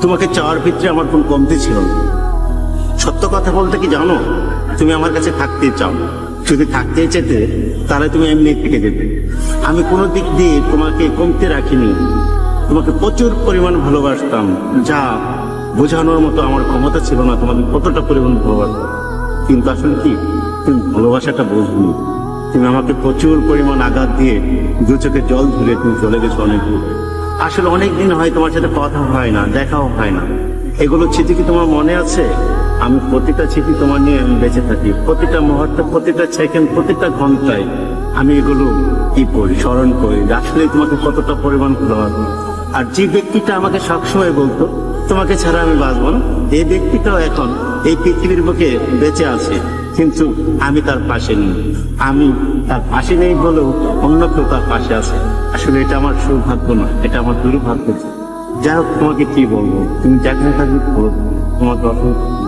তোমাকে চাওয়ার ভিতরে আমার কোন কমতি ছিল না। সত্য কথা বলতে কি জানো, তুমি আমার কাছে থাকতে চাও। যদি থাকতে চেতে তাহলে তুমি এমনি থেকে যেতে। আমি কোনো দিক দিয়ে তোমাকে কমতে রাখিনি। তোমাকে প্রচুর পরিমাণ ভালোবাসতাম, যা বোঝানোর মতো আমার ক্ষমতা ছিল না তোমাকে কতটা পরিমাণ ভালোবাসতাম। কিন্তু আসলে কি, তুমি ভালোবাসাটা বুঝবি। তুমি আমাকে প্রচুর পরিমাণ আঘাত দিয়ে দু চোখে জল ধরে তুমি চলে গেছো অনেক দূর। আসলে অনেক দিন হয় তোমার সাথে কথা হয় না, দেখাও হয় না। এগুলো স্মৃতি কি তোমার মনে আছে? আমি প্রতিটা স্মৃতি তোমার নিয়ে আমি বেঁচে থাকি। প্রতিটা মুহূর্তে, প্রতিটা সেকেন্ড, প্রতিটা ঘন্টায় আমি এগুলো কি করি, স্মরণ করি আসলে তোমাকে কতটা পরিমাণ ভালোবাসি। আর যে ব্যক্তিটা আমাকে সবসময় বলতো তোমাকে ছাড়া আমি বাঁচবো না, এই ব্যক্তিটাও এখন এই পৃথিবীর বুকে বেঁচে আছে, কিন্তু আমি তার পাশে নেই। আমি তার পাশে নেই বলেও অন্য কেউ তার পাশে আছে। আসলে এটা আমার সৌভাগ্য না, এটা আমার দুর্ভাগ্য। যাই হোক, তোমাকে কি বলবো, তুমি যেখানে থাকবে তোমাকে অসংখ্য